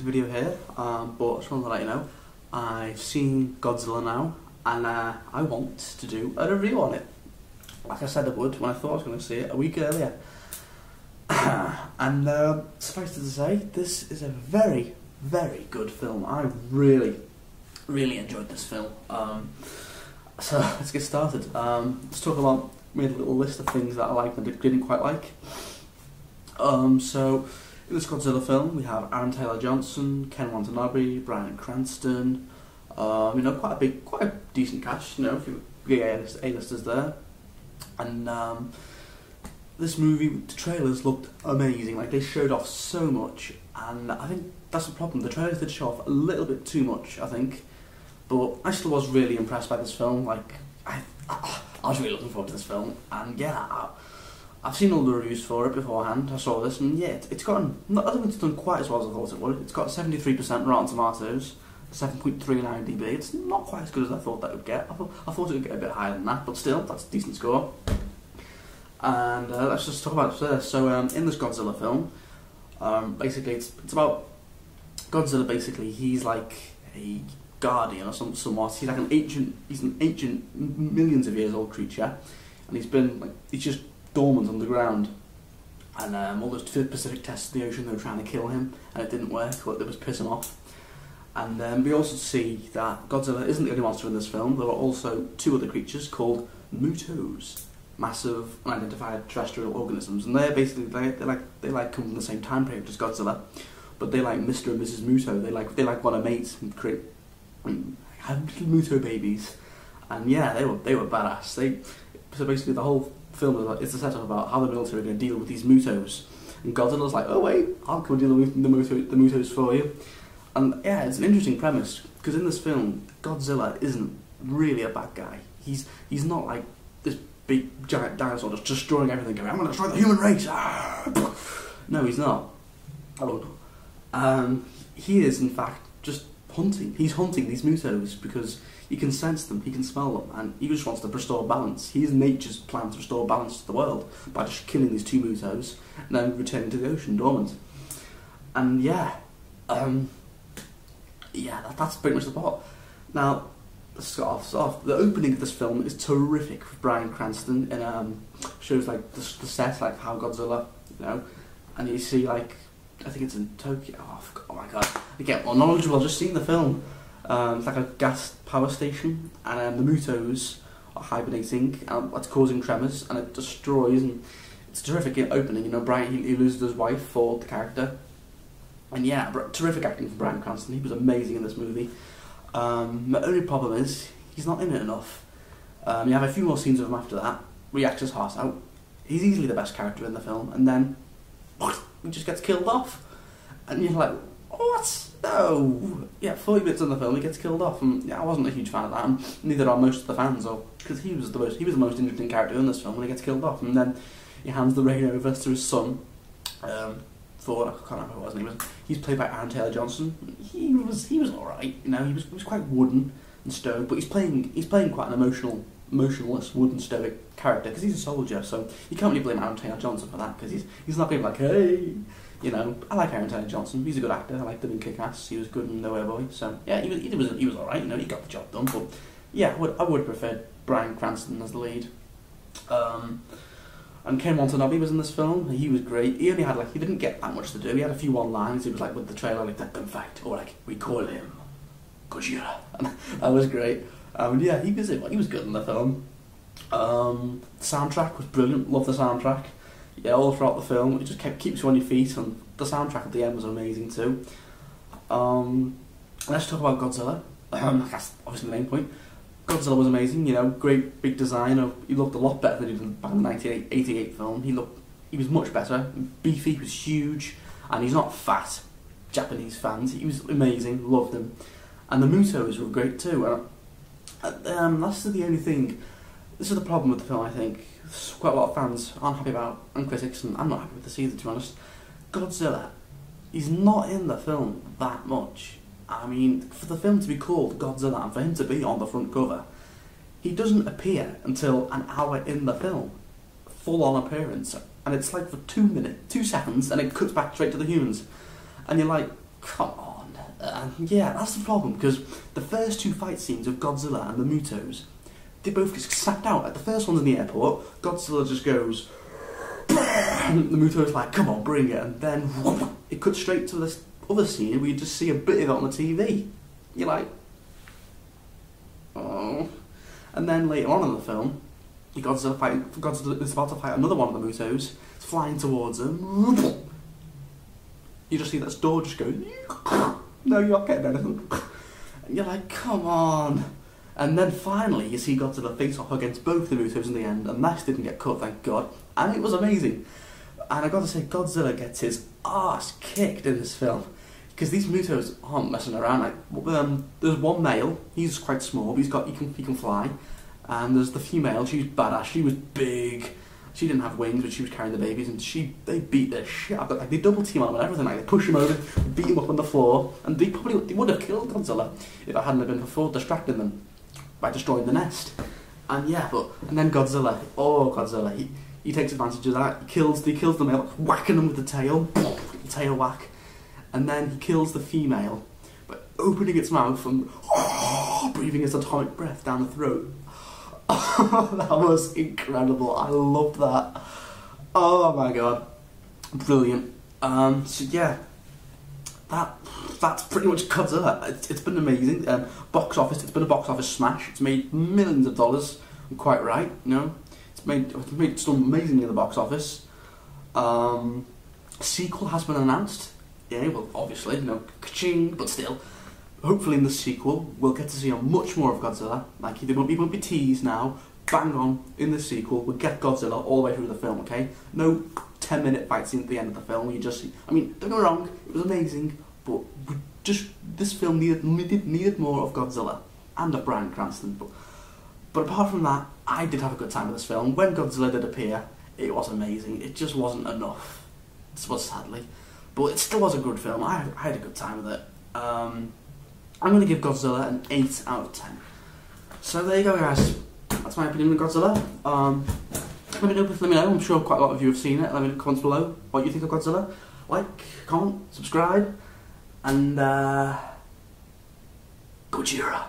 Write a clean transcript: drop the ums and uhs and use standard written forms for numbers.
the video here, but I just wanted to let you know I've seen Godzilla now, and I want to do a review on it. Like I said I would when I thought I was going to see it a week earlier. And suffice it to say, this is a very, very good film. I really, really enjoyed this film. So let's get started. Let's talk about, made a little list of things that I liked and didn't quite like. So in this Godzilla film, we have Aaron Taylor-Johnson, Ken Watanabe, Bryan Cranston. Quite a decent cast. You know, a few A-listers there. And this movie, the trailers looked amazing. Like, they showed off so much, and I think that's the problem. The trailers did show off a little bit too much, I think. But I still was really impressed by this film. Like, I was really looking forward to this film, and yeah, I've seen all the reviews for it beforehand. I saw this, and yeah, it's gotten, I don't think it's done quite as well as I thought it would. It's got 73% Rotten Tomatoes, 7.3 in IMDb. It's not quite as good as I thought that would get. I thought it would get a bit higher than that, but still, that's a decent score. And let's just talk about it first. So in this Godzilla film, basically it's about Godzilla. Basically, he's like a guardian or somewhat. He's like an ancient, millions of years old creature, and he's just dormant underground. And all those Pacific tests in the ocean, they were trying to kill him, and it didn't work. But it was pissing off. And we also see that Godzilla isn't the only monster in this film. There are also two other creatures called Mutos, massive unidentified terrestrial organisms, and they're basically they come from the same time period as Godzilla, but they like Mr. and Mrs. Muto. They like want to mate and create have little Muto babies, and yeah, they were badass. So basically the whole film is a setup about how the military are going to deal with these Mutos, and Godzilla's like, oh wait, I'll come deal with the Mutos for you. And yeah, it's an interesting premise, because in this film, Godzilla isn't really a bad guy. He's not like this big giant dinosaur just destroying everything, going, I'm going to destroy the human race. No, he's not. He is in fact just hunting. He's hunting these Mutos because he can sense them, he can smell them, and he just wants to restore balance. He has nature's plan to restore balance to the world by just killing these two Mutos and then returning to the ocean dormant. And yeah, that's pretty much the plot. Now, let's start off. The opening of this film is terrific with Bryan Cranston, and shows like the set, like how Godzilla, you know, and you see like, I think it's in Tokyo. Oh my god, I get more knowledgeable. I've just seen the film. It's like a gas power station, and the Mutos are hibernating, and it's causing tremors, and it destroys. And it's a terrific opening. You know, Bryan he loses his wife for the character. And yeah, terrific acting from Bryan Cranston. He was amazing in this movie. My only problem is, he's not in it enough. You have a few more scenes of him after that, where he acts his heart out. He's easily the best character in the film, and then he just gets killed off. And you're like, what? No! Yeah, 40 minutes in the film, he gets killed off, and yeah, I wasn't a huge fan of that, and neither are most of the fans, because he was the most interesting character in this film when he gets killed off, and then he hands the reign over to his son, I can't remember what his name was. He's played by Aaron Taylor-Johnson. He was alright, you know. He was quite wooden and stoic, but he's playing quite an emotionless, wooden, stoic character because he's a soldier. So you can't really blame Aaron Taylor-Johnson for that, because he's not being like, hey, you know. I like Aaron Taylor-Johnson. He's a good actor. I liked him in Kick-Ass. He was good in Nowhere Boy. So yeah, he was alright. You know, he got the job done. But yeah, I would have preferred Bryan Cranston as the lead. And Ken Watanabe was in this film. He was great. He didn't get that much to do. He had a few one-lines. He was like with the trailer, like that in fact, or like we call him Godzilla. And that was great. Yeah, he was good in the film. The soundtrack was brilliant. Love the soundtrack. Yeah, all throughout the film, it just keeps you on your feet, and the soundtrack at the end was amazing too. Let's talk about Godzilla. That's obviously the main point. Godzilla was amazing, you know, great big design. He looked a lot better than he did back in the 1988 film. He was much better. Beefy, he was huge, and he's not fat. Japanese fans, he was amazing, loved him. And the Mutos were great too. That's the only thing. This is the problem with the film, I think. Quite a lot of fans aren't happy about, and critics, and I'm not happy with this either, to be honest. Godzilla, he's not in the film that much. I mean, for the film to be called Godzilla and for him to be on the front cover, he doesn't appear until an hour in the film. Full-on appearance. And it's like for 2 seconds, and it cuts back straight to the humans. And you're like, come on. And yeah, that's the problem, because the first two fight scenes of Godzilla and the Mutos, they both get sacked out. Like, the first one's in the airport, Godzilla just goes, and the Muto's like, come on, bring it, and then whoop, it cuts straight to this other scene where you just see a bit of it on the TV. You're like, oh. And then later on in the film, Godzilla is about to fight another one of the Mutos. It's flying towards him. You just see that door just go, no, you're not getting anything. And you're like, come on. And then finally, you see Godzilla face off against both the Mutos in the end, and that didn't get cut, thank God. And it was amazing. And I got to say, Godzilla gets his arse kicked in this film, because these Mutos aren't messing around. Like, there's one male, he's quite small, but he can fly. And there's the female, she's badass. She was big. She didn't have wings, but she was carrying the babies, and they beat the shit out of it. Like, they double team on him and everything. Like, they push him over, beat him up on the floor, and they would have killed Godzilla if it hadn't been for Ford distracting them by destroying the nest. And yeah, and then Godzilla, he takes advantage of that. He kills the male, whacking him with the tail whack, and then he kills the female by opening its mouth and breathing its atomic breath down the throat. That was incredible. I loved that. Oh my god, brilliant. So yeah, that's pretty much Godzilla. It's been amazing. Box office. It's been a box office smash. It's made millions of dollars. I'm quite right, you know. It's made some amazingly in the box office. Sequel has been announced. Yeah, well, obviously, you know, ka-ching, but still. Hopefully in the sequel, we'll get to see much more of Godzilla. Like, he won't be teased now. Bang on, in the sequel, we'll get Godzilla all the way through the film, okay? No 10-minute fight scene at the end of the film where you just see... I mean, don't get me wrong, it was amazing, but this film needed more of Godzilla and of Bryan Cranston. But apart from that, I did have a good time with this film. When Godzilla did appear, it was amazing. It just wasn't enough. This was sadly. But it still was a good film. I had a good time with it. I'm going to give Godzilla an 8 out of 10. So there you go, guys. That's my opinion on Godzilla. Let me know. I'm sure quite a lot of you have seen it. Let me know in the comments below what you think of Godzilla. Like, comment, subscribe, and Gojira.